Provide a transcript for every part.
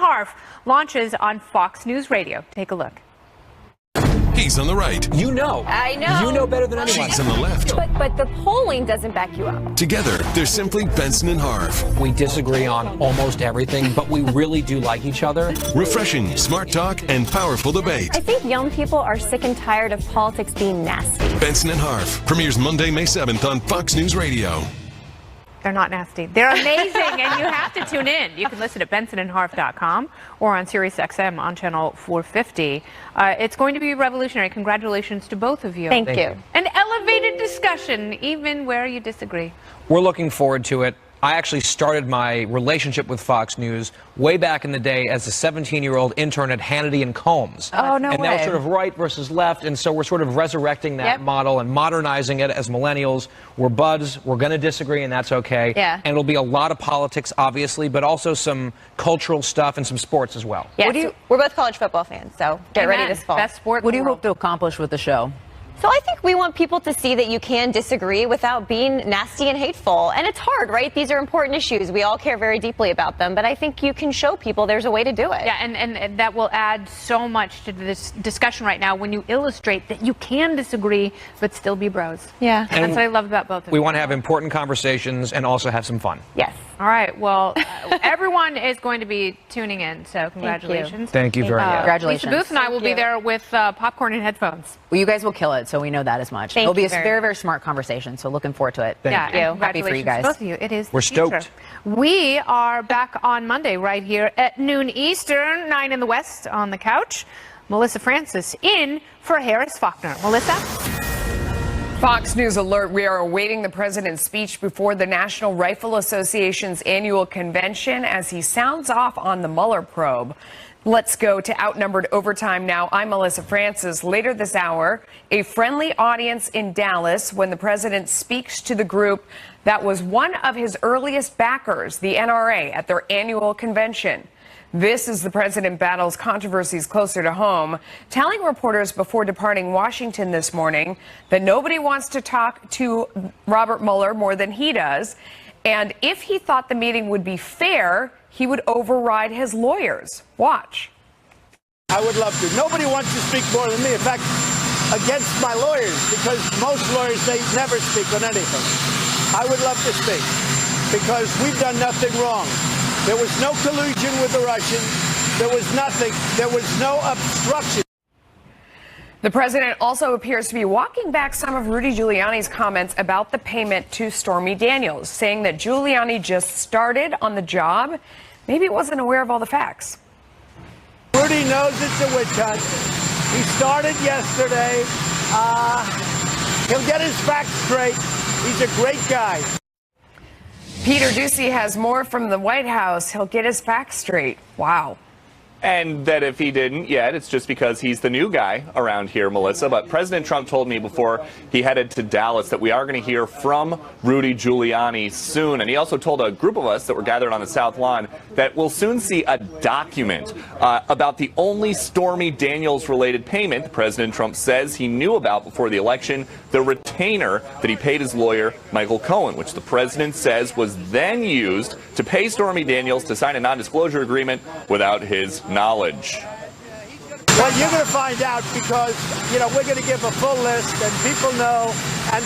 Harf launches on Fox News Radio. Take a look. He's on the right. You know. I know. You know better than anyone. She's on the left. But the polling doesn't back you up. Together, they're simply Benson and Harf. We disagree on almost everything, but we really do like each other. Refreshing, smart talk, and powerful debate. I think young people are sick and tired of politics being nasty. Benson and Harf premieres Monday, May 7th on Fox News Radio. They're not nasty. They're amazing, and you have to tune in. You can listen at bensonandharf.com or on SiriusXM on channel 450. It's going to be revolutionary. Congratulations to both of you. Thank you. An elevated discussion, even where you disagree. We're looking forward to it. I actually started my relationship with Fox News way back in the day as a 17-year-old intern at Hannity and Combs. Oh, no way. And that was sort of right versus left, and so we're sort of resurrecting that model and modernizing it as millennials. We're buds. We're going to disagree, and that's okay. Yeah. And it'll be a lot of politics, obviously, but also some cultural stuff and some sports as well. Yeah, we're both college football fans, so get ready this fall. Best sport in What do the you world. hope to accomplish with the show? So I think we want people to see that you can disagree without being nasty and hateful. And it's hard, right? These are important issues. We all care very deeply about them. But I think you can show people there's a way to do it. Yeah, and that will add so much to this discussion right now when you illustrate that you can disagree but still be bros. Yeah. And that's what I love about both of you. We want to have important conversations and also have some fun. Yes. All right. Well, everyone is going to be tuning in, so congratulations. Thank you very much. Congratulations. Lisa Booth and I will Thank be you. there with popcorn and headphones. Well, you guys will kill it, so we know that as much. Thank It'll be you a very very, very smart conversation, so looking forward to it. Yeah, you. and Happy for you guys. congratulations to both of you. It is We're the future. stoked. We are back on Monday right here at noon Eastern, 9 in the West on the couch. Melissa Francis in for Harris Faulkner. Melissa? Fox News alert. We are awaiting the president's speech before the National Rifle Association's annual convention as he sounds off on the Mueller probe. Let's go to Outnumbered Overtime now. I'm Melissa Francis. Later this hour, a friendly audience in Dallas when the president speaks to the group that was one of his earliest backers, the NRA, at their annual convention. This is the president battles controversies closer to home, telling reporters before departing Washington this morning that nobody wants to talk to Robert Mueller more than he does. And if he thought the meeting would be fair, he would override his lawyers. Watch. I would love to. Nobody wants to speak more than me. In fact, against my lawyers, because most lawyers, they never speak on anything. I would love to speak because we've done nothing wrong. There was no collusion with the Russians. There was nothing. There was no obstruction. The president also appears to be walking back some of Rudy Giuliani's comments about the payment to Stormy Daniels, saying that Giuliani just started on the job. Maybe wasn't aware of all the facts. Rudy knows it's a witch hunt. He started yesterday. He'll get his facts straight. He's a great guy. Peter Doocy has more from the White House. He'll get his facts straight. Wow. And that if he didn't yet, it's just because he's the new guy around here, Melissa. But President Trump told me before he headed to Dallas that we are going to hear from Rudy Giuliani soon. And he also told a group of us that were gathered on the South Lawn that we'll soon see a document about the only Stormy Daniels-related payment President Trump says he knew about before the election, the retainer that he paid his lawyer, Michael Cohen, which the president says was then used to pay Stormy Daniels to sign a non-disclosure agreement without his knowledge. Well, you're going to find out because, we're going to give a full list and people know. And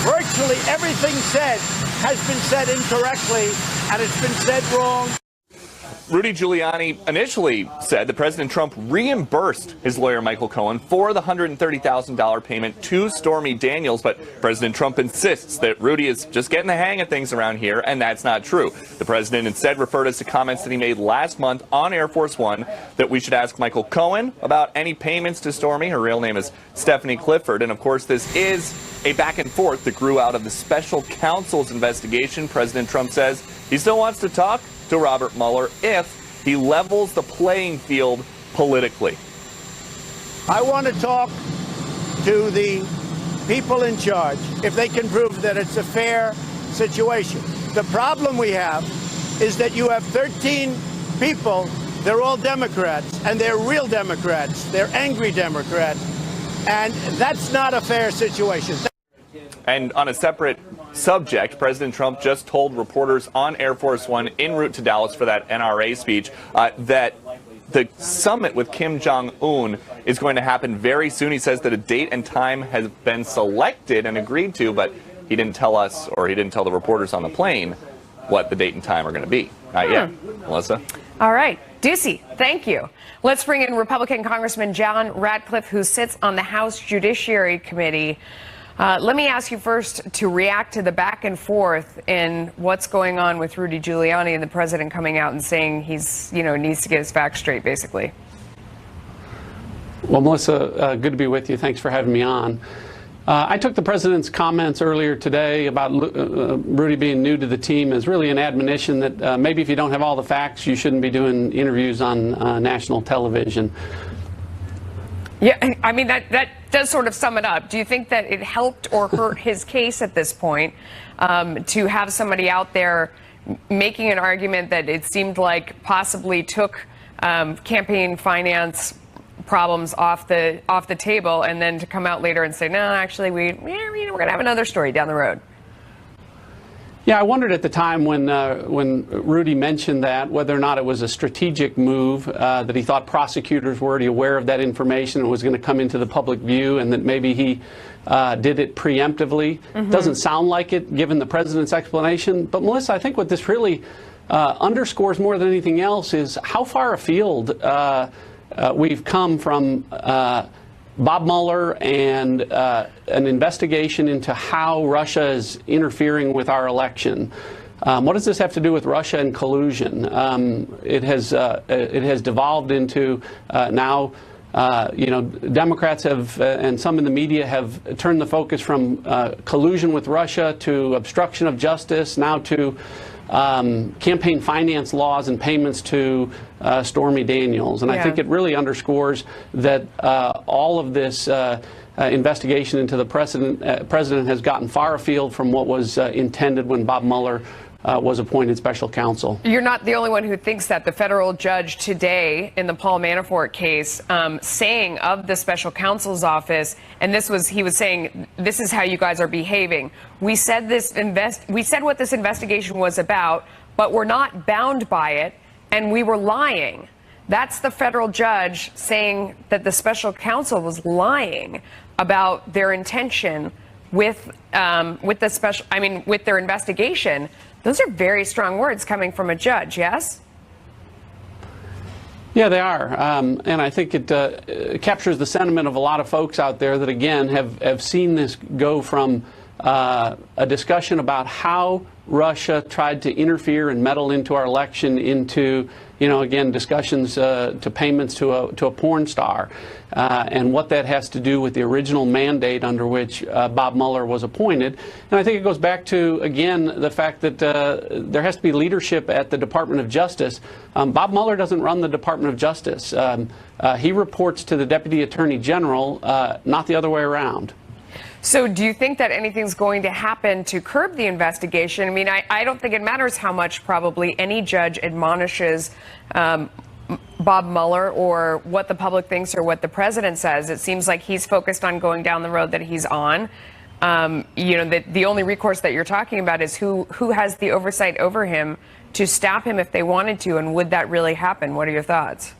virtually everything said has been said incorrectly and it's been said wrong. Rudy Giuliani initially said that President Trump reimbursed his lawyer Michael Cohen for the $130,000 payment to Stormy Daniels, but President Trump insists that Rudy is just getting the hang of things around here, and that's not true. The president instead referred us to comments that he made last month on Air Force One that we should ask Michael Cohen about any payments to Stormy. Her real name is Stephanie Clifford, and of course this is a back and forth that grew out of the special counsel's investigation. President Trump says he still wants to talk to Robert Mueller if he levels the playing field politically. I want to talk to the people in charge if they can prove that it's a fair situation. The problem we have is that you have 13 people, they're all Democrats, and they're real Democrats. They're angry Democrats, and that's not a fair situation. And on a separate subject. President Trump just told reporters on Air Force One en route to Dallas for that NRA speech that the summit with Kim Jong-un is going to happen very soon. He says that a date and time has been selected and agreed to, but he didn't tell us, or he didn't tell the reporters on the plane, what the date and time are going to be. Not yet. Melissa? All right. Ducey, thank you. Let's bring in Republican Congressman John Ratcliffe, who sits on the House Judiciary Committee. Let me ask you first to react to the back and forth in what's going on with Rudy Giuliani and the president coming out and saying he's, needs to get his facts straight, basically. Well, Melissa, good to be with you. Thanks for having me on. I took the president's comments earlier today about Rudy being new to the team as really an admonition that maybe if you don't have all the facts, you shouldn't be doing interviews on national television. Yeah, I mean, that does sort of sum it up. Do you think that it helped or hurt his case at this point to have somebody out there making an argument that it seemed like possibly took campaign finance problems off the table, and then to come out later and say, no, actually, we're going to have another story down the road? Yeah, I wondered at the time when Rudy mentioned that whether or not it was a strategic move, that he thought prosecutors were already aware of that information and was going to come into the public view, and that maybe he did it preemptively. Doesn't sound like it, given the president's explanation. But Melissa, I think what this really underscores more than anything else is how far afield we've come from Bob Mueller and an investigation into how Russia is interfering with our election. What does this have to do with Russia and collusion? It has devolved into now, Democrats have and some in the media have turned the focus from collusion with Russia to obstruction of justice, now to campaign finance laws and payments to Stormy Daniels. And I think it really underscores that all of this investigation into the president has gotten far afield from what was intended when Bob Mueller was appointed special counsel. You're not the only one who thinks that. The federal judge today in the Paul Manafort case saying of the special counsel's office, and he was saying, this is how you guys are behaving. We said what this investigation was about, but we're not bound by it, and we were lying. That's the federal judge saying that the special counsel was lying about their intention with their investigation. Those are very strong words coming from a judge, yes? Yeah, they are. And I think it captures the sentiment of a lot of folks out there that, again, have seen this go from a discussion about how Russia tried to interfere and meddle into our election into, again, discussions to payments to a porn star, and what that has to do with the original mandate under which Bob Mueller was appointed. And I think it goes back to, again, the fact that there has to be leadership at the Department of Justice. Bob Mueller doesn't run the Department of Justice. He reports to the Deputy Attorney General, not the other way around. So do you think that anything's going to happen to curb the investigation? I mean, I don't think it matters how much probably any judge admonishes Bob Mueller or what the public thinks or what the president says. It seems like he's focused on going down the road that he's on. The only recourse that you're talking about is who has the oversight over him to stop him if they wanted to, and would that really happen? What are your thoughts?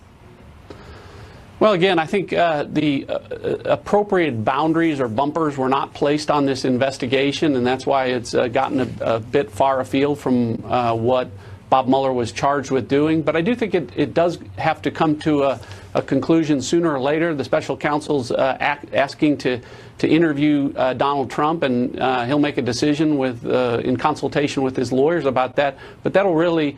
Well, again, I think the appropriate boundaries or bumpers were not placed on this investigation, and that's why it's gotten a bit far afield from what Bob Mueller was charged with doing. But I do think it does have to come to a conclusion sooner or later. The special counsel's asking to interview Donald Trump, and he'll make a decision in consultation with his lawyers about that. But that'll really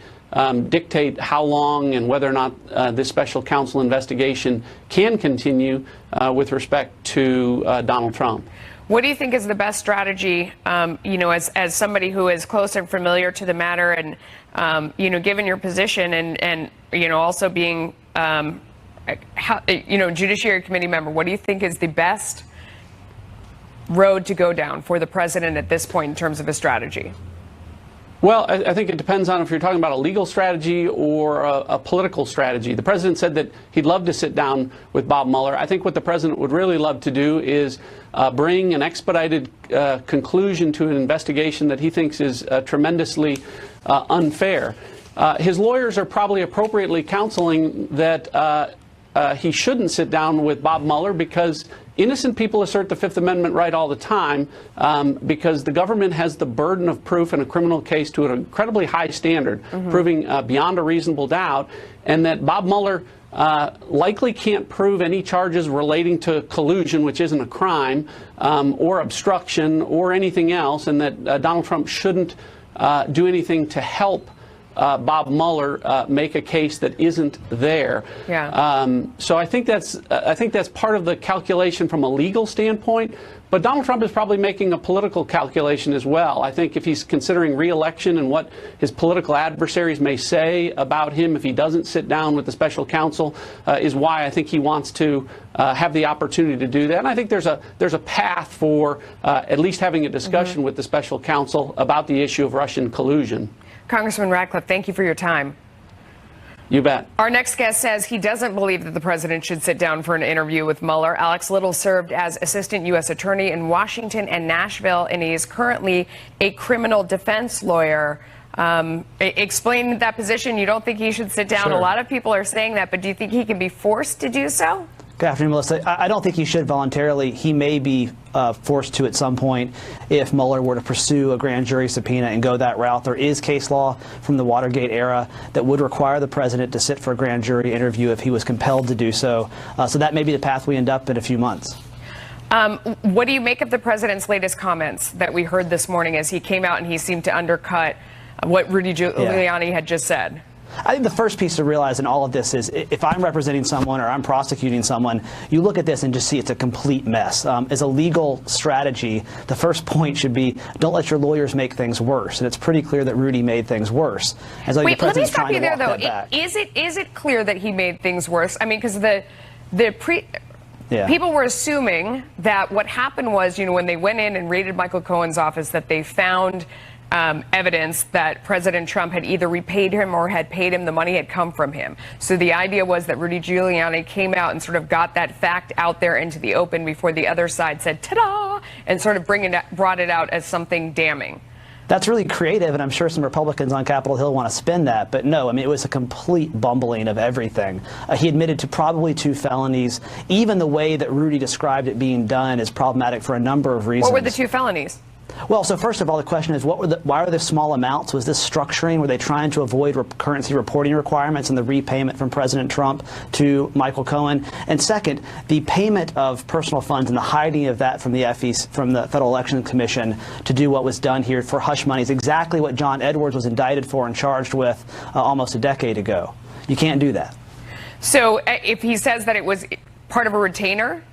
dictate how long and whether or not this special counsel investigation can continue with respect to Donald Trump. What do you think is the best strategy, as somebody who is close and familiar to the matter, and, given your position and also being, Judiciary Committee member, what do you think is the best road to go down for the president at this point in terms of a strategy? Well, I think it depends on if you're talking about a legal strategy or a political strategy. The president said that he'd love to sit down with Bob Mueller. I think what the president would really love to do is bring an expedited conclusion to an investigation that he thinks is tremendously unfair. His lawyers are probably appropriately counseling that he shouldn't sit down with Bob Mueller because innocent people assert the Fifth Amendment right all the time because the government has the burden of proof in a criminal case to an incredibly high standard, proving beyond a reasonable doubt, and that Bob Mueller likely can't prove any charges relating to collusion, which isn't a crime, or obstruction or anything else, and that Donald Trump shouldn't do anything to help Bob Mueller make a case that isn't there. Yeah. So I think that's part of the calculation from a legal standpoint. But Donald Trump is probably making a political calculation as well. I think if he's considering re-election and what his political adversaries may say about him if he doesn't sit down with the special counsel is why I think he wants to have the opportunity to do that. And I think there's a path for at least having a discussion with the special counsel about the issue of Russian collusion. Congressman Ratcliffe, thank you for your time. You bet. Our next guest says he doesn't believe that the president should sit down for an interview with Mueller. Alex Little served as assistant U.S. attorney in Washington and Nashville, and he is currently a criminal defense lawyer. Explain that position. You don't think he should sit down? Sure. A lot of people are saying that, but do you think he can be forced to do so? Good afternoon, Melissa. I don't think he should voluntarily. He may be forced to at some point if Mueller were to pursue a grand jury subpoena and go that route. There is case law from the Watergate era that would require the president to sit for a grand jury interview if he was compelled to do so. So that may be the path we end up in a few months. What do you make of the president's latest comments that we heard this morning as he came out and he seemed to undercut what Rudy Giuliani had just said? I think the first piece to realize in all of this is if I'm representing someone or I'm prosecuting someone, you look at this and just see it's a complete mess. As a legal strategy, the first point should be don't let your lawyers make things worse. And it's pretty clear that Rudy made things worse. And so Wait, let me stop you there, though. Is Is it clear that he made things worse? I mean, because people were assuming that what happened was, you know, when they went in and raided Michael Cohen's office, that they found evidence that President Trump had either repaid him or had paid him, the money had come from him. So the idea was that Rudy Giuliani came out and sort of got that fact out there into the open before the other side said, ta-da, and sort of brought it out as something damning. That's really creative, and I'm sure some Republicans on Capitol Hill want to spin that. But no, I mean, it was a complete bumbling of everything. He admitted to probably 2 felonies. Even the way that Rudy described it being done is problematic for a number of reasons. What were the 2 felonies? Well, so first of all, the question is, why are there small amounts? Was this structuring? Were they trying to avoid currency reporting requirements and the repayment from President Trump to Michael Cohen? And second, the payment of personal funds and the hiding of that from the FEC, from the Federal Election Commission to do what was done here for hush money is exactly what John Edwards was indicted for and charged with almost a decade ago. You can't do that. So if he says that it was part of a retainer?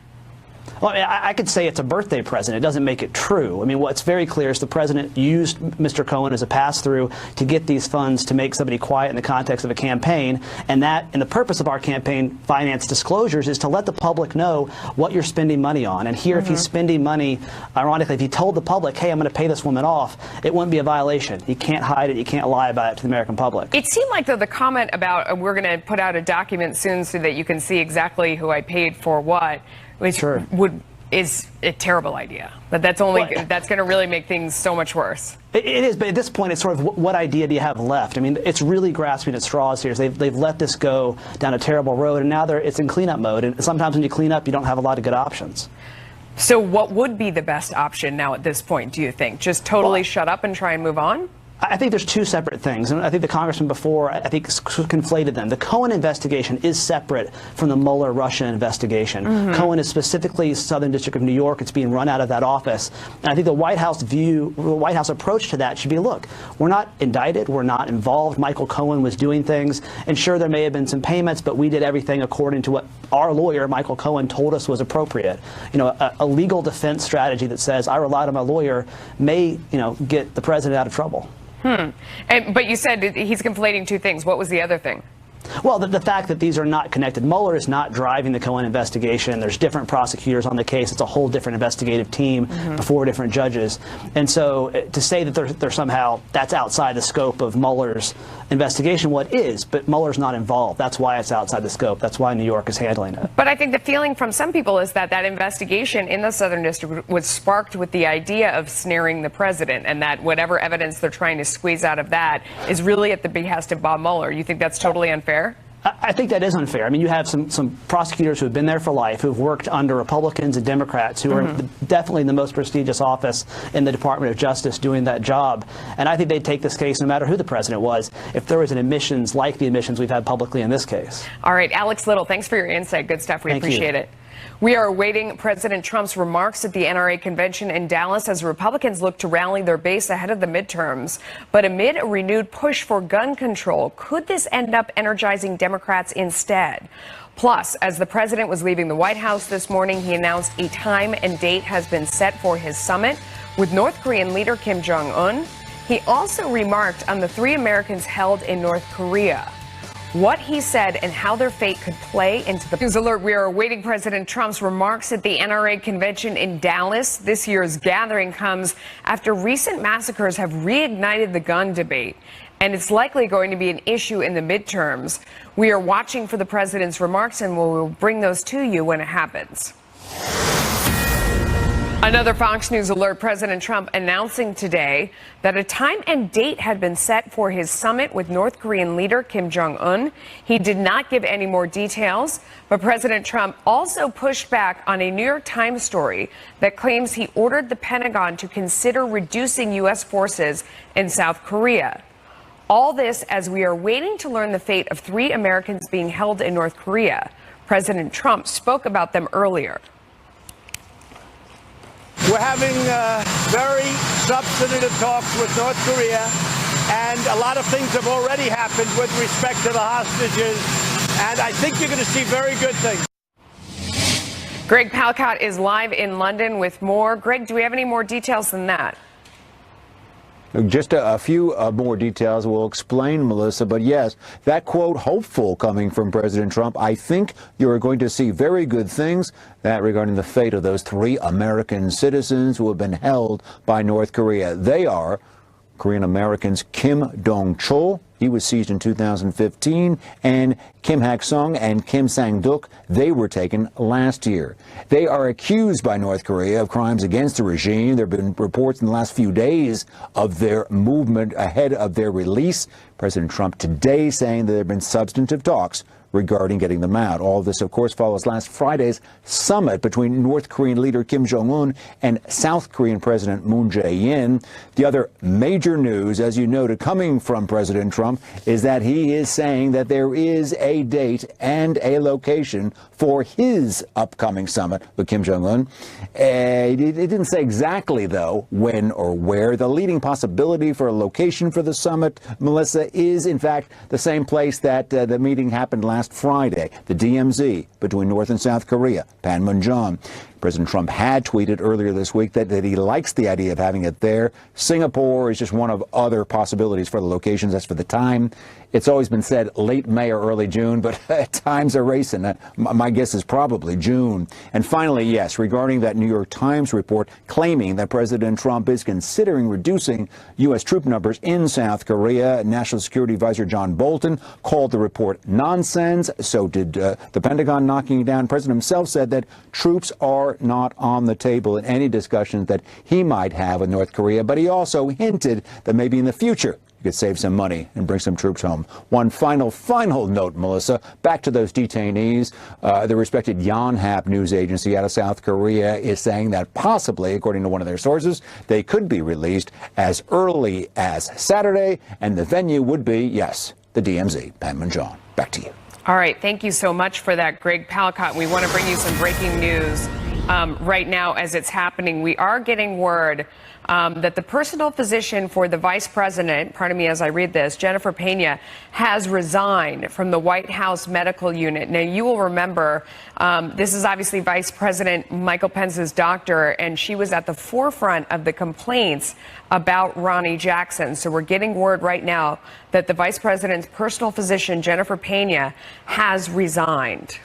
Well, I mean, I could say it's a birthday present. It doesn't make it true. I mean, what's very clear is the president used Mr. Cohen as a pass-through to get these funds to make somebody quiet in the context of a campaign. And the purpose of our campaign finance disclosures is to let the public know what you're spending money on. And here, if he's spending money, ironically, if he told the public, hey, I'm going to pay this woman off, it wouldn't be a violation. You can't hide it. You can't lie about it to the American public. It seemed like, though, the comment about we're going to put out a document soon so that you can see exactly who I paid for what, which is a terrible idea. But that's going to really make things so much worse. It is, but at this point, it's sort of what idea do you have left? I mean, it's really grasping at straws here. They've let this go down a terrible road, and now it's in cleanup mode. And sometimes when you clean up, you don't have a lot of good options. So what would be the best option now at this point, do you think? Just totally shut up and try and move on? I think there's 2 separate things, and I think the congressman before, I think, conflated them. The Cohen investigation is separate from the Mueller Russia investigation. Cohen is specifically Southern District of New York. It's being run out of that office. And I think the White House approach to that should be, look, we're not indicted. We're not involved. Michael Cohen was doing things. And sure, there may have been some payments, but we did everything according to what our lawyer, Michael Cohen, told us was appropriate. You know, a legal defense strategy that says I relied on my lawyer may, get the president out of trouble. But you said he's conflating 2 things. What was the other thing? Well, the fact that these are not connected. Mueller is not driving the Cohen investigation. There's different prosecutors on the case. It's a whole different investigative team before different judges. And so to say that they're somehow, that's outside the scope of Mueller's investigation, what is, but Mueller's not involved. That's why it's outside the scope. That's why New York is handling it. But I think the feeling from some people is that that investigation in the Southern District was sparked with the idea of snaring the president, and that whatever evidence they're trying to squeeze out of that is really at the behest of Bob Mueller. You think that's totally unfair? I think that is unfair. I mean, you have some prosecutors who have been there for life, who've worked under Republicans and Democrats, who are definitely in the most prestigious office in the Department of Justice doing that job. And I think they'd take this case no matter who the president was if there was an admissions like the admissions we've had publicly in this case. All right, Alex Little, thanks for your insight. Good stuff. We appreciate it. We are awaiting President Trump's remarks at the NRA convention in Dallas as Republicans look to rally their base ahead of the midterms. But amid a renewed push for gun control, could this end up energizing Democrats instead? Plus, as the president was leaving the White House this morning, he announced a time and date has been set for his summit with North Korean leader Kim Jong-un. He also remarked on the 3 Americans held in North Korea. What he said and how their fate could play into the news alert. We are awaiting President Trump's remarks at the NRA convention in Dallas. This year's gathering comes after recent massacres have reignited the gun debate, and it's likely going to be an issue in the midterms. We are watching for the president's remarks, and we'll bring those to you when it happens. Another Fox News alert, President Trump announcing today that a time and date had been set for his summit with North Korean leader Kim Jong-un. He did not give any more details, but President Trump also pushed back on a New York Times story that claims he ordered the Pentagon to consider reducing U.S. forces in South Korea. All this as we are waiting to learn the fate of 3 Americans being held in North Korea. President Trump spoke about them earlier. We're having very substantive talks with North Korea, and a lot of things have already happened with respect to the hostages, and I think you're going to see very good things. Greg Palcott is live in London with more. Greg, do we have any more details than that? Just a few more details we'll explain, Melissa. But yes, that quote, hopeful, coming from President Trump. I think you're going to see very good things that regarding the fate of those 3 American citizens who have been held by North Korea. They are Korean Americans Kim Dong-chul. He was seized in 2015, and Kim Hak-sung and Kim Sang-duk, they were taken last year. They are accused by North Korea of crimes against the regime. There have been reports in the last few days of their movement ahead of their release. President Trump today saying that there have been substantive talks regarding getting them out. All of this, of course, follows last Friday's summit between North Korean leader Kim Jong-un and South Korean President Moon Jae-in. The other major news, as you noted, coming from President Trump, is that he is saying that there is a date and a location for his upcoming summit with Kim Jong-un. It didn't say exactly, though, when or where. The leading possibility for a location for the summit, Melissa, is, in fact, the same place that the meeting happened last Friday, the DMZ, between North and South Korea, Panmunjom. President Trump had tweeted earlier this week that he likes the idea of having it there. Singapore is just one of other possibilities for the locations. As for the time, it's always been said late May or early June, but times are racing. My guess is probably June. And finally, yes, regarding that New York Times report claiming that President Trump is considering reducing U.S. troop numbers in South Korea, National Security Advisor John Bolton called the report nonsense. So did the Pentagon, knocking it down. President himself said that troops are not on the table in any discussions that he might have with North Korea, but he also hinted that maybe in the future you could save some money and bring some troops home. One final note, Melissa, back to those detainees. The respected Yonhap news agency out of South Korea is saying that possibly, according to one of their sources, they could be released as early as Saturday, and the venue would be, yes, the DMZ, Panmunjom. Back to you. All right. Thank you so much for that, Greg Palcott. We want to bring you some breaking news. right now as it's happening. We are getting word that the personal physician for the vice president, pardon me as I read this, Jennifer Pena, has resigned from the White House medical unit. Now, you will remember this is obviously Vice President Michael Pence's doctor, and she was at the forefront of the complaints about Ronnie Jackson. So we're getting word right now that the vice president's personal physician, Jennifer Pena, has resigned.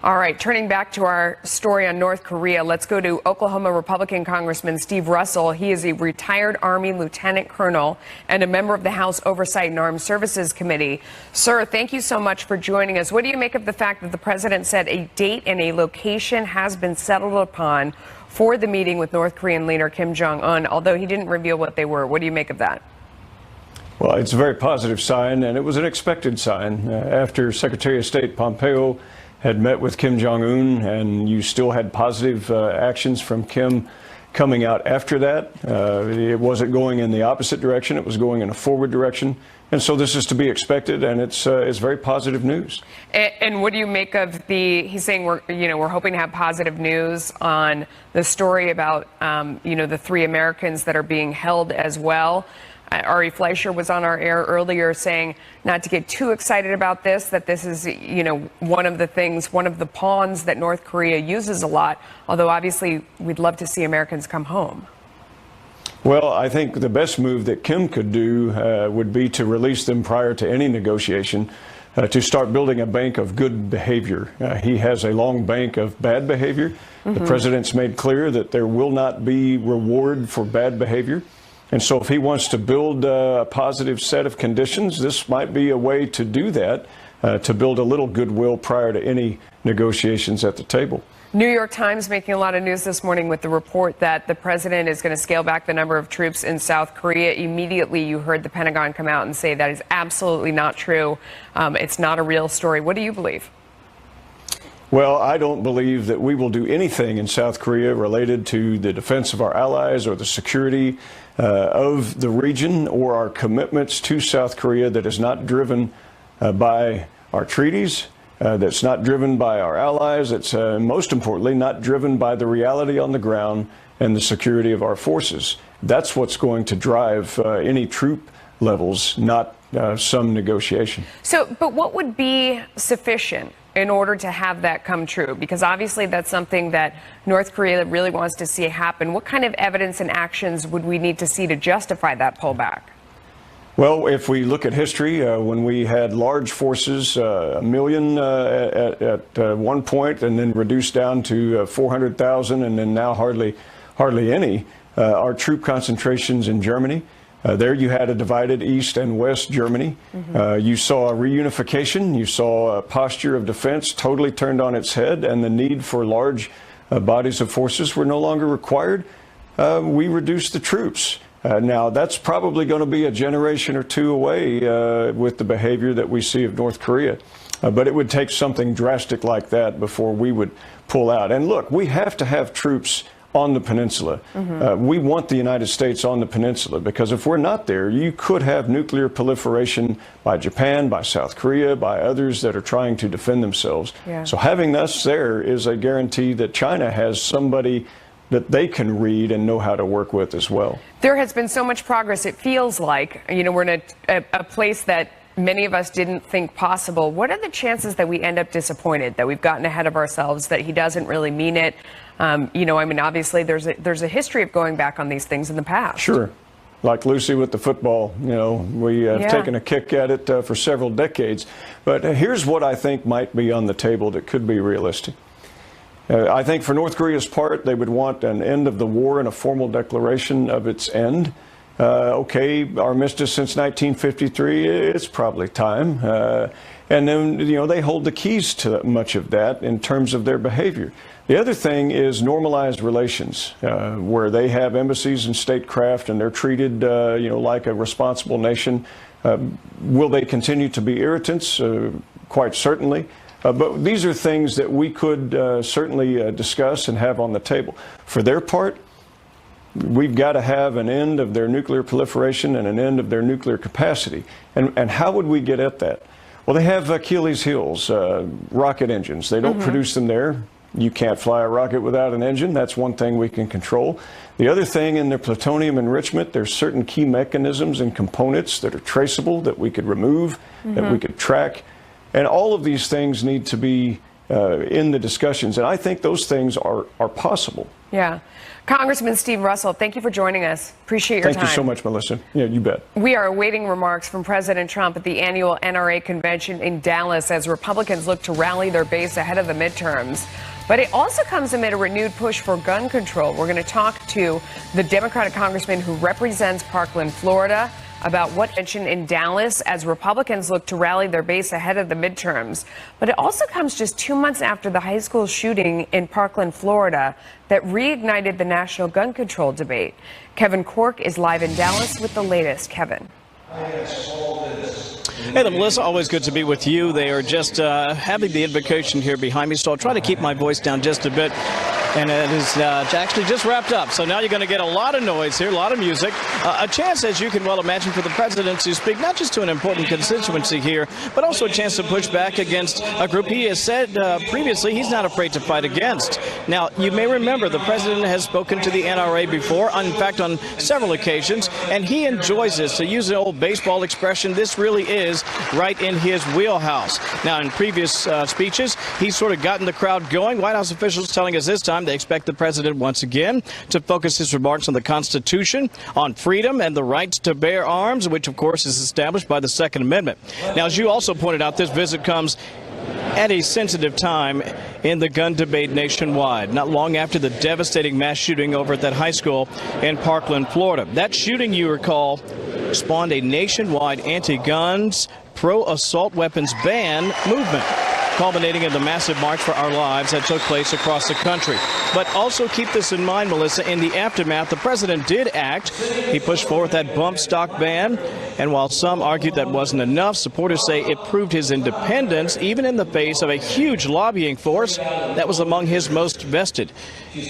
All right, turning back to our story on North Korea, let's go to Oklahoma Republican Congressman Steve Russell. He is a retired Army lieutenant colonel and a member of the House Oversight and Armed Services Committee. Sir, thank you so much for joining us. What do you make of the fact that the president said a date and a location has been settled upon for the meeting with North Korean leader Kim Jong-un, although he didn't reveal what they were? What do you make of that? Well, it's a very positive sign, and it was an expected sign. After Secretary of State Pompeo had met with Kim Jong-un, and you still had positive actions from Kim coming out after that. It wasn't going in the opposite direction. It was going in a forward direction. And so this is to be expected, and it's very positive news. And what do you make of he's saying we're hoping to have positive news on the story about, the 3 Americans that are being held as well. Ari Fleischer was on our air earlier saying not to get too excited about this, that this is, one of the pawns that North Korea uses a lot, although obviously we'd love to see Americans come home. Well, I think the best move that Kim could do would be to release them prior to any negotiation, to start building a bank of good behavior. He has a long bank of bad behavior. The president's made clear that there will not be reward for bad behavior. And so if he wants to build a positive set of conditions, this might be a way to do that, to build a little goodwill prior to any negotiations at the table. New York Times making a lot of news this morning with the report that the president is going to scale back the number of troops in South Korea. Immediately, you heard the Pentagon come out and say that is absolutely not true. It's not a real story. What do you believe? Well, I don't believe that we will do anything in South Korea related to the defense of our allies or the security of the region or our commitments to South Korea that is not driven by our treaties, that's not driven by our allies, that's most importantly not driven by the reality on the ground and the security of our forces. That's what's going to drive any troop levels, not some negotiation. But what would be sufficient in order to have that come true? Because obviously that's something that North Korea really wants to see happen. What kind of evidence and actions would we need to see to justify that pullback? Well, if we look at history, when we had large forces, 1 million at one point, and then reduced down to 400,000, and then now hardly any, our troop concentrations in Germany. There you had a divided East and West Germany. You saw a reunification. You saw a posture of defense totally turned on its head, and the need for large bodies of forces were no longer required. We reduced the troops. Now, that's probably going to be a generation or two away with the behavior that we see of North Korea. But it would take something drastic like that before we would pull out. And look, we have to have troops on the peninsula. We want the United States on the peninsula, because if we're not there, you could have nuclear proliferation by Japan, by South Korea, by others that are trying to defend themselves. So having us there is a guarantee that China has somebody that they can read and know how to work with as well. There has been so much progress, it feels like. We're in a place that many of us didn't think possible. What are the chances that we end up disappointed, that we've gotten ahead of ourselves, that he doesn't really mean it? Obviously there's a history of going back on these things in the past. Sure. Like Lucy with the football, we have taken a kick at it for several decades. But here's what I think might be on the table that could be realistic. I think for North Korea's part, they would want an end of the war and a formal declaration of its end. Okay, armistice since 1953, it's probably time. And then, they hold the keys to much of that in terms of their behavior. The other thing is normalized relations, where they have embassies and statecraft and they're treated, like a responsible nation. Will they continue to be irritants? Quite certainly. But these are things that we could certainly discuss and have on the table. For their part, we've got to have an end of their nuclear proliferation and an end of their nuclear capacity. And how would we get at that? Well, they have Achilles heels, rocket engines. They don't produce them there. You can't fly a rocket without an engine. That's one thing we can control. The other thing in the plutonium enrichment, there's certain key mechanisms and components that are traceable that we could remove, that we could track. And all of these things need to be in the discussions. And I think those things are possible. Yeah. Congressman Steve Russell, thank you for joining us. Appreciate your time. Thank you so much, Melissa. Yeah, you bet. We are awaiting remarks from President Trump at the annual NRA convention in Dallas as Republicans look to rally their base ahead of the midterms. But it also comes amid a renewed push for gun control. We're going to talk to the Democratic congressman who represents Parkland, Florida, about what mentioned in Dallas as Republicans look to rally their base ahead of the midterms. But it also comes just 2 months after the high school shooting in Parkland, Florida, that reignited the national gun control debate. Kevin Cork is live in Dallas with the latest. Kevin. Hey there, Melissa. Always good to be with you. They are just having the invocation here behind me, so I'll try to keep my voice down just a bit. And it is actually just wrapped up. So now you're going to get a lot of noise here, a lot of music. A chance, as you can well imagine, for the president to speak not just to an important constituency here, but also a chance to push back against a group he has said previously he's not afraid to fight against. Now, you may remember the president has spoken to the NRA before, in fact, on several occasions, and he enjoys this. To use an old baseball expression, this really is right in his wheelhouse. Now, in previous speeches, he's sort of gotten the crowd going. White House officials telling us this time they expect the president once again to focus his remarks on the Constitution, on freedom and the right to bear arms, which, of course, is established by the Second Amendment. Now, as you also pointed out, this visit comes at a sensitive time in the gun debate nationwide, not long after the devastating mass shooting over at that high school in Parkland, Florida. That shooting, you recall, spawned a nationwide anti-guns, pro-assault weapons ban movement, culminating in the massive March for Our Lives that took place across the country. But also keep this in mind, Melissa, in the aftermath, the president did act. He pushed forward that bump stock ban, and while some argued that wasn't enough, supporters say it proved his independence, even in the face of a huge lobbying force that was among his most vested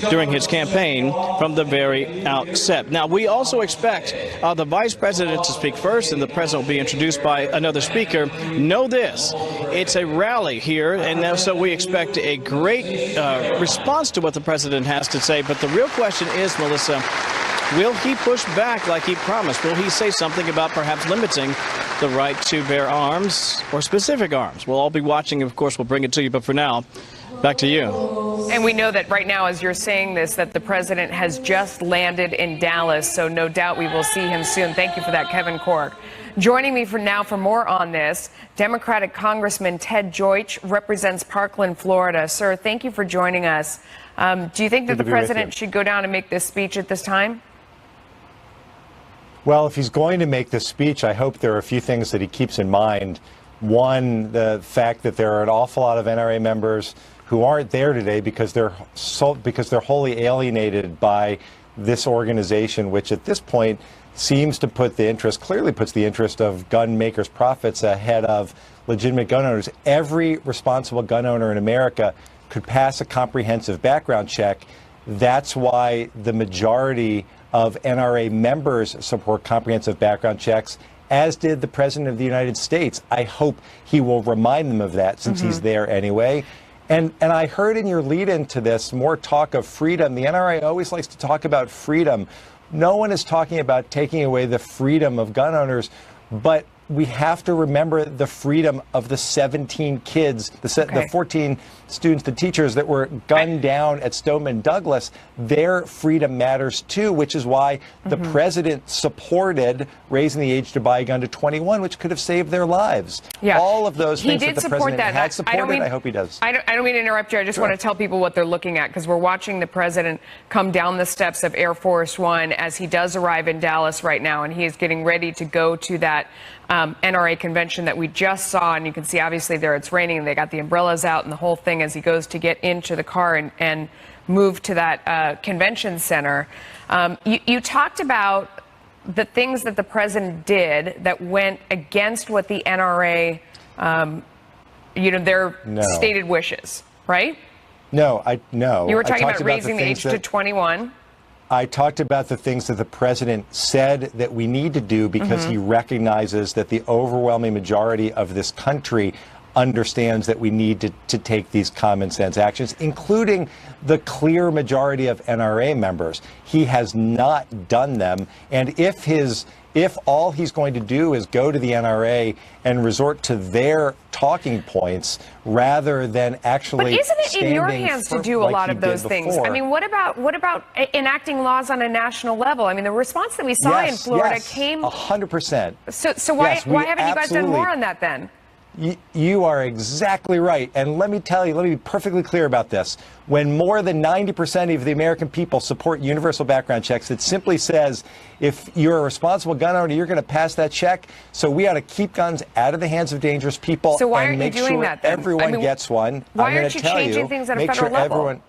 during his campaign from the very outset. Now, we also expect the vice president to speak first, and the president will be introduced by another speaker. Know this, it's a rally here, and so we expect a great response to what the president has to say. But the real question is, Melissa, will he push back like he promised? Will he say something about perhaps limiting the right to bear arms or specific arms? We'll all be watching, and of course, we'll bring it to you. But for now, back to you. And we know that right now, as you're saying this, that the president has just landed in Dallas, so no doubt we will see him soon. Thank you for that, Kevin Cork. Joining me for more on this, Democratic Congressman Ted Deutsch represents Parkland, Florida. Sir, thank you for joining us. Do you think that the president should go down and make this speech at this time? Well, if he's going to make this speech, I hope there are a few things that he keeps in mind. One, the fact that there are an awful lot of NRA members who aren't there today because they're wholly alienated by this organization, which at this point seems to clearly puts the interest of gun makers' profits ahead of legitimate gun owners. Every responsible gun owner in America could pass a comprehensive background check. That's why the majority of NRA members support comprehensive background checks, as did the President of the United States. I hope he will remind them of that since he's there anyway. And I heard in your lead-in to this more talk of freedom. The NRA always likes to talk about freedom. No one is talking about taking away the freedom of gun owners, but we have to remember the freedom of the 17 kids, the 14 students, the teachers that were gunned down at Stoneman Douglas. Their freedom matters too, which is why the president supported raising the age to buy a gun to 21, which could have saved their lives. Yeah. All of those things that the president had supported, I hope he does. I don't mean to interrupt you. I just want to tell people what they're looking at, because we're watching the president come down the steps of Air Force One as he does arrive in Dallas right now, and he is getting ready to go to that NRA convention that we just saw. And you can see, obviously, there it's raining, and they got the umbrellas out and the whole thing as he goes to get into the car and move to that convention center. You talked about the things that the president did that went against what the NRA, their stated wishes, right? No. You were talking about raising the age to 21. I talked about the things that the president said that we need to do because he recognizes that the overwhelming majority of this country understands that we need to take these common sense actions, including the clear majority of NRA members. He has not done them. And if all he's going to do is go to the NRA and resort to their talking points rather than actually But isn't it in your hands to do a lot of those things? I mean, what about enacting laws on a national level? I mean, the response that we saw in Florida came 100%. So why haven't you guys done more on that then? You are exactly right. And let me tell you, let me be perfectly clear about this. When more than 90% of the American people support universal background checks, it simply says if you're a responsible gun owner, you're going to pass that check. So we ought to keep guns out of the hands of dangerous people so why and make doing sure that, then? everyone gets one. Why aren't you changing things at a federal level?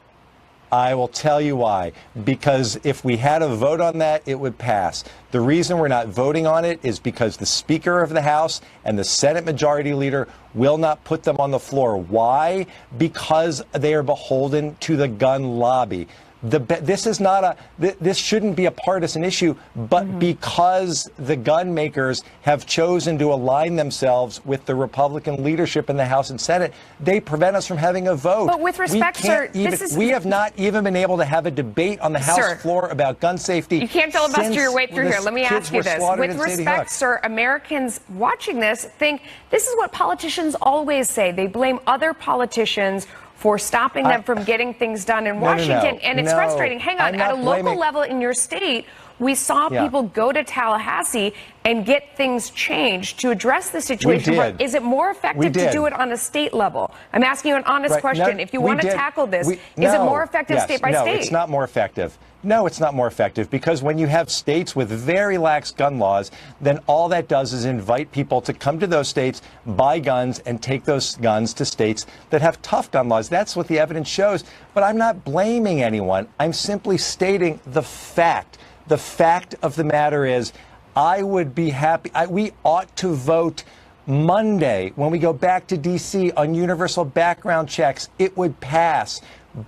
I will tell you why. Because if we had a vote on that, it would pass. The reason we're not voting on it is because the Speaker of the House and the Senate Majority Leader will not put them on the floor. Why? Because they are beholden to the gun lobby. This is not a. This shouldn't be a partisan issue, but because the gun makers have chosen to align themselves with the Republican leadership in the House and Senate, they prevent us from having a vote. But with respect, sir, we have not even been able to have a debate on the House floor about gun safety. You can't filibuster your way through here. Let me ask you this. With respect, sir, Americans watching this think this is what politicians always say. They blame other politicians for stopping them from getting things done in Washington. And it's frustrating. Hang on. At a local level in your state, we saw people go to Tallahassee and get things changed to address the situation. Is it more effective to do it on a state level? I'm asking you an honest question. If you want to tackle this, is it more effective state by state? No, it's not more effective. No, it's not more effective, because when you have states with very lax gun laws, then all that does is invite people to come to those states, buy guns, and take those guns to states that have tough gun laws. That's what the evidence shows. But I'm not blaming anyone. I'm simply stating the fact. The fact of the matter is, I would be happy. We ought to vote Monday when we go back to D.C. on universal background checks. It would pass.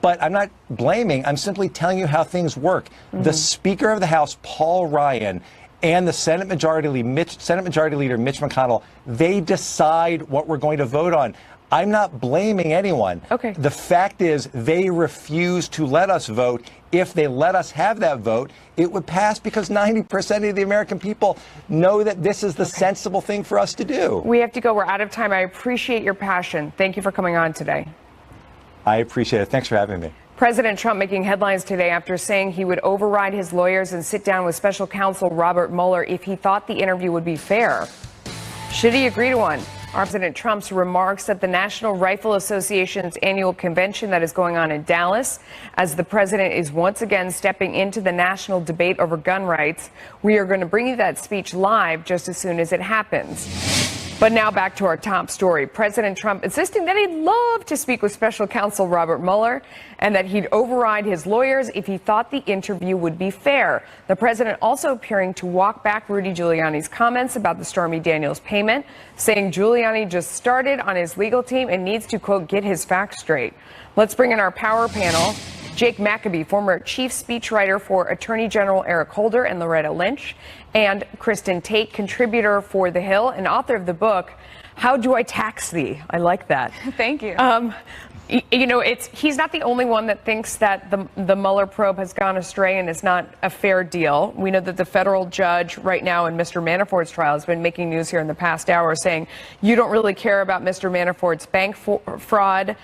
But I'm not blaming. I'm simply telling you how things work. The Speaker of the House, Paul Ryan, and the Senate Majority Leader, Mitch McConnell, they decide what we're going to vote on. I'm not blaming anyone. Okay. The fact is they refuse to let us vote. If they let us have that vote, it would pass because 90% of the American people know that this is the sensible thing for us to do. We have to go. We're out of time. I appreciate your passion. Thank you for coming on today. I appreciate it. Thanks for having me. President Trump making headlines today after saying he would override his lawyers and sit down with special counsel Robert Mueller if he thought the interview would be fair. Should he agree to one? President Trump's remarks at the National Rifle Association's annual convention that is going on in Dallas, as the president is once again stepping into the national debate over gun rights. We are going to bring you that speech live just as soon as it happens. But now back to our top story. President Trump insisting that he'd love to speak with special counsel Robert Mueller and that he'd override his lawyers if he thought the interview would be fair. The president also appearing to walk back Rudy Giuliani's comments about the Stormy Daniels payment, saying Giuliani just started on his legal team and needs to, quote, get his facts straight. Let's bring in our power panel. Jake Maccabee, former chief speechwriter for Attorney General Eric Holder and Loretta Lynch, and Kristen Tate, contributor for The Hill and author of the book, How Do I Tax Thee? I like that. Thank you. You know, he's not the only one that thinks that the Mueller probe has gone astray and is not a fair deal. We know that the federal judge right now in Mr. Manafort's trial has been making news here in the past hour saying you don't really care about Mr. Manafort's bank fraud,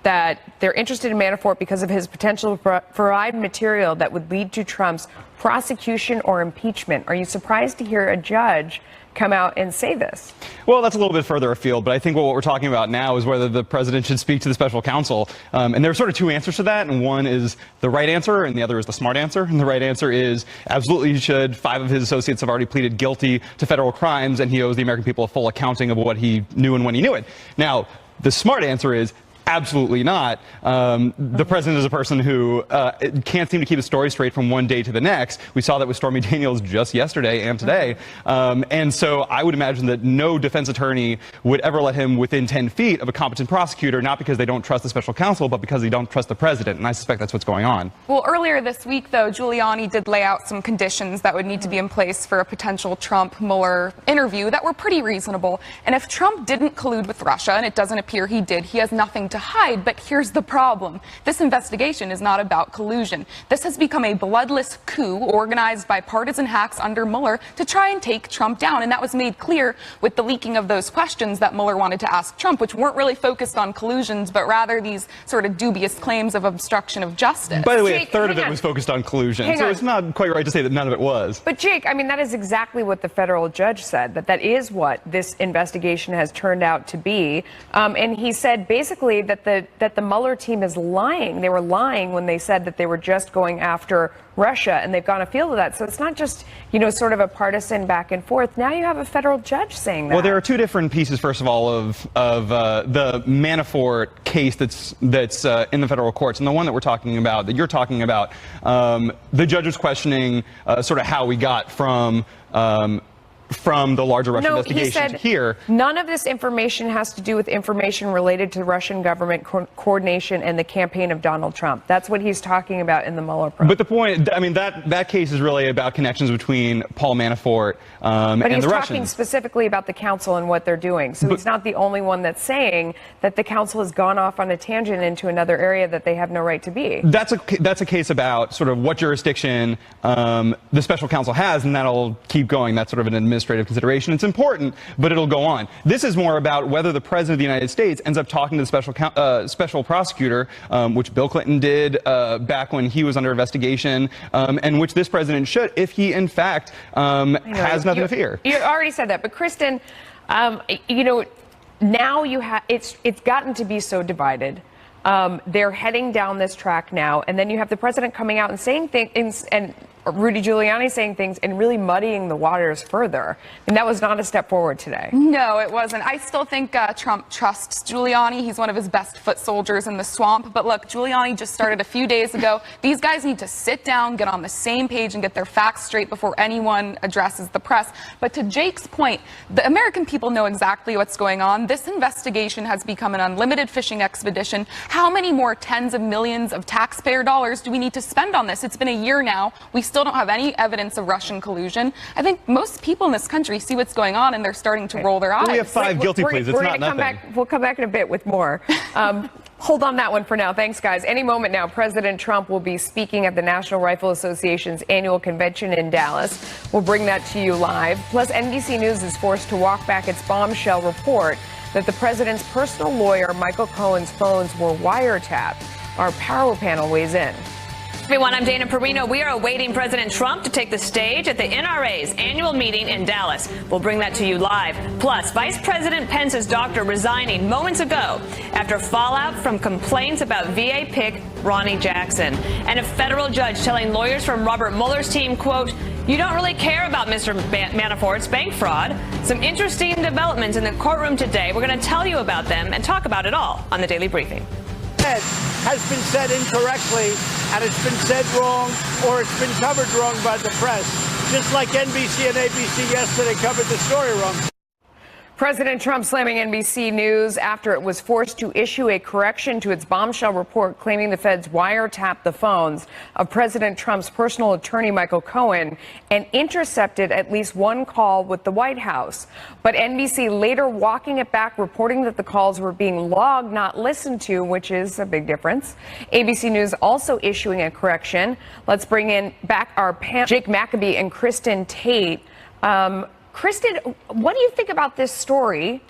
that they're interested in Manafort because of his potential to provide material that would lead to Trump's prosecution or impeachment. Are you surprised to hear a judge come out and say this? Well, that's a little bit further afield, but I think what we're talking about now is whether the president should speak to the special counsel. And there are sort of two answers to that, and one is the right answer, and the other is the smart answer. And the right answer is absolutely he should. 5 of his associates have already pleaded guilty to federal crimes, and he owes the American people a full accounting of what he knew and when he knew it. Now, the smart answer is Absolutely not. The president is a person who can't seem to keep a story straight from one day to the next. We saw that with Stormy Daniels just yesterday and today. And so I would imagine that no defense attorney would ever let him within 10 feet of a competent prosecutor, not because they don't trust the special counsel, but because they don't trust the president. And I suspect that's what's going on. Well, earlier this week, though, Giuliani did lay out some conditions that would need to be in place for a potential Trump-Mueller interview that were pretty reasonable. And if Trump didn't collude with Russia, and it doesn't appear he did, he has nothing to hide. But here's the problem. This investigation is not about collusion. This has become a bloodless coup organized by partisan hacks under Mueller to try and take Trump down. And that was made clear with the leaking of those questions that Mueller wanted to ask Trump, which weren't really focused on collusions, but rather these sort of dubious claims of obstruction of justice. By the way, a third of it was focused on collusion, so it's not quite right to say that none of it was. But Jake, I mean, that is exactly what the federal judge said, that is what this investigation has turned out to be. And he said basically that the Mueller team is lying. They were lying when they said that they were just going after Russia, and they've gone afield of that. So it's not just, sort of a partisan back and forth. Now you have a federal judge saying that. Well, there are two different pieces, first of all, of the Manafort case that's in the federal courts, and the one that you're talking about, the judge was questioning sort of how we got from the larger Russian investigation to here. None of this information has to do with information related to Russian government coordination and the campaign of Donald Trump. That's what he's talking about in the Mueller probe. But the point, I mean, that case is really about connections between Paul Manafort and the Russians. But he's talking specifically about the council and what they're doing. So he's not the only one that's saying that the council has gone off on a tangent into another area that they have no right to be. That's a case about sort of what jurisdiction the special counsel has, and that'll keep going. That's sort of an administrative consideration. It's important, but it'll go on. This is more about whether the president of the United States ends up talking to the special prosecutor, which Bill Clinton did back when he was under investigation, and which this president should, if he in fact has nothing to fear. You already said that, but Kristen, now it's gotten to be so divided. They're heading down this track now, and then you have the president coming out and saying things, and Rudy Giuliani saying things and really muddying the waters further. And that was not a step forward today. No, it wasn't. I still think Trump trusts Giuliani. He's one of his best foot soldiers in the swamp. But look, Giuliani just started a few days ago. These guys need to sit down, get on the same page, and get their facts straight before anyone addresses the press. But to Jake's point, the American people know exactly what's going on. This investigation has become an unlimited fishing expedition. How many more tens of millions of taxpayer dollars do we need to spend on this? It's been a year now. We still don't have any evidence of Russian collusion. I think most people in this country see what's going on, and they're starting to roll their eyes. We have 5 guilty pleas. It's not nothing. We'll come back in a bit with more. Hold on that one for now. Thanks, guys. Any moment now, President Trump will be speaking at the National Rifle Association's annual convention in Dallas. We'll bring that to you live. Plus, NBC News is forced to walk back its bombshell report that the president's personal lawyer, Michael Cohen's phones were wiretapped. Our power panel weighs in. Everyone, I'm Dana Perino. We are awaiting President Trump to take the stage at the NRA's annual meeting in Dallas. We'll bring that to you live. Plus, Vice President Pence's doctor resigning moments ago after fallout from complaints about VA pick Ronnie Jackson. And a federal judge telling lawyers from Robert Mueller's team, quote, "You don't really care about Mr. Manafort's bank fraud." Some interesting developments in the courtroom today. We're going to tell you about them and talk about it all on the Daily Briefing. Has been said incorrectly, and it's been said wrong, or it's been covered wrong by the press, just like NBC and ABC yesterday covered the story wrong. President Trump slamming NBC News after it was forced to issue a correction to its bombshell report claiming the feds wiretapped the phones of President Trump's personal attorney, Michael Cohen, and intercepted at least one call with the White House. But NBC later walking it back, reporting that the calls were being logged, not listened to, which is a big difference. ABC News also issuing a correction. Let's bring in back our panel, Jake Maccabee and Kristen Tate. Kristen, what do you think about this story?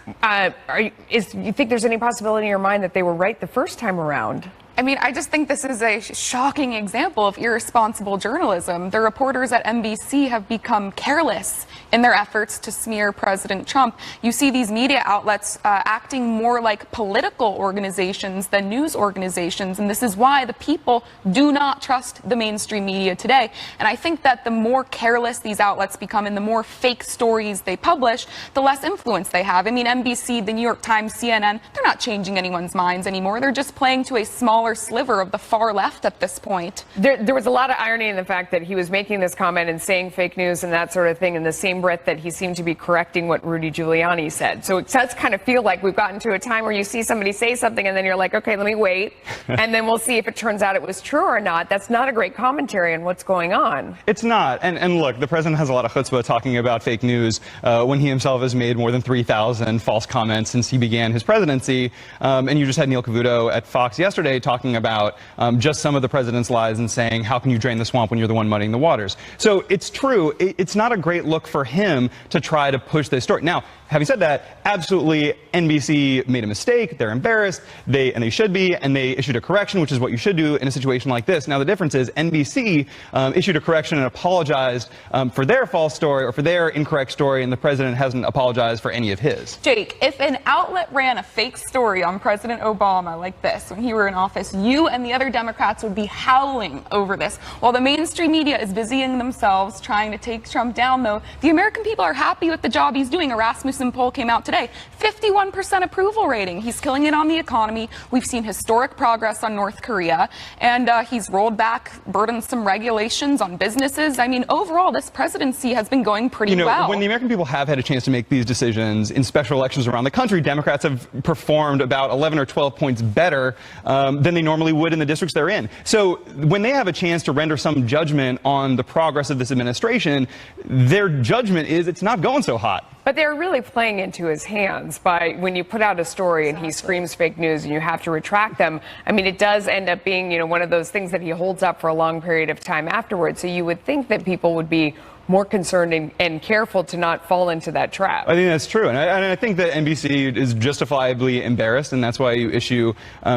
You think there's any possibility in your mind that they were right the first time around? I mean, I just think this is a shocking example of irresponsible journalism. The reporters at NBC have become careless in their efforts to smear President Trump. You see these media outlets acting more like political organizations than news organizations, and this is why the people do not trust the mainstream media today. And I think that the more careless these outlets become and the more fake stories they publish, the less influence they have. I mean, NBC, the New York Times, CNN, they're not changing anyone's minds anymore. They're just playing to a smaller sliver of the far left at this point. There was a lot of irony in the fact that he was making this comment and saying fake news and that sort of thing in the same breath that he seemed to be correcting what Rudy Giuliani said. So it does kind of feel like we've gotten to a time where you see somebody say something and then you're like, okay, let me wait, and then we'll see if it turns out it was true or not. That's not a great commentary on what's going on. It's not. And look, the president has a lot of chutzpah talking about fake news when he himself has made more than 3,000 false comments since he began his presidency. And you just had Neil Cavuto at Fox yesterday talking about just some of the president's lies and saying, how can you drain the swamp when you're the one muddying the waters? So it's true. It's not a great look for him to try to push this story. Now, having said that, absolutely, NBC made a mistake. They're embarrassed. They should be, and they issued a correction, which is what you should do in a situation like this. Now, the difference is NBC issued a correction and apologized for their false story or for their incorrect story, and the president hasn't apologized for any of his. Jake, if an outlet ran a fake story on President Obama like this when he were in office, you and the other Democrats would be howling over this. While the mainstream media is busying themselves trying to take Trump down, though, the American people are happy with the job he's doing. A Rasmussen poll came out today. 51% approval rating. He's killing it on the economy. We've seen historic progress on North Korea, and he's rolled back burdensome regulations on businesses. I mean, overall, this presidency has been going pretty well. When the American people have had a chance to make these decisions in special elections around the country, Democrats have performed about 11 or 12 points better than they normally would in the districts they're in. So when they have a chance to render some judgment on the progress of this administration, their judgment is it's not going so hot. But they're really playing into his hands by when you put out a story and he screams fake news and you have to retract them. I mean, it does end up being, one of those things that he holds up for a long period of time afterwards. So you would think that people would be more concerned and careful to not fall into that trap. I think that's true, and I think that NBC is justifiably embarrassed, and that's why you issue, a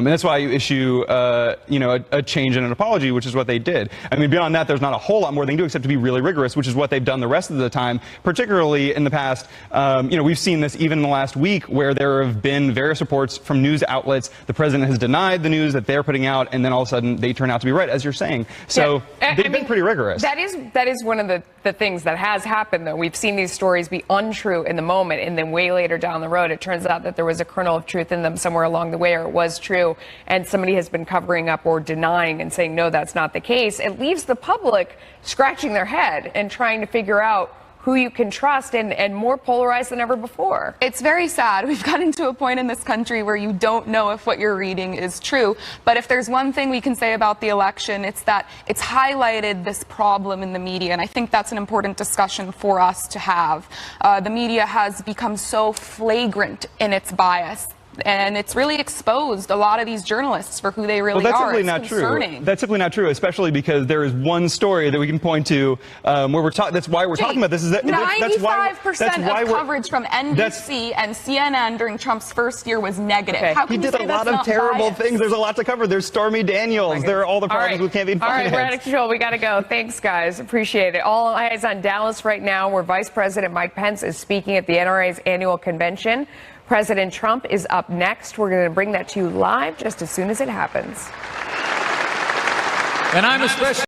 change and an apology, which is what they did. I mean, beyond that, there's not a whole lot more they can do except to be really rigorous, which is what they've done the rest of the time. Particularly in the past, we've seen this even in the last week, where there have been various reports from news outlets. The president has denied the news that they're putting out, and then all of a sudden they turn out to be right, as you're saying. So they've been pretty rigorous. That is one of the things that has happened, though. We've seen these stories be untrue in the moment, and then way later down the road, it turns out that there was a kernel of truth in them somewhere along the way, or it was true, and somebody has been covering up or denying and saying, no, that's not the case. It leaves the public scratching their head and trying to figure out who you can trust, and more polarized than ever before. It's very sad. We've gotten to a point in this country where you don't know if what you're reading is true. But if there's one thing we can say about the election, it's that it's highlighted this problem in the media. And I think that's an important discussion for us to have. The media has become so flagrant in its bias. And it's really exposed a lot of these journalists for who they really that's are. Simply not true. That's simply not true, especially because there is one story that we can point to where we're talking. That's why we're talking about this. 95% of coverage from NBC and CNN during Trump's first year was negative. Okay. How can he did a lot of terrible things. There's a lot to cover. There's Stormy Daniels. There are all the problems with campaign finance. All right, we're out of control. We got to go. Thanks, guys. Appreciate it. All eyes on Dallas right now, where Vice President Mike Pence is speaking at the NRA's annual convention. President Trump is up next. We're going to bring that to you live just as soon as it happens. And I'm especially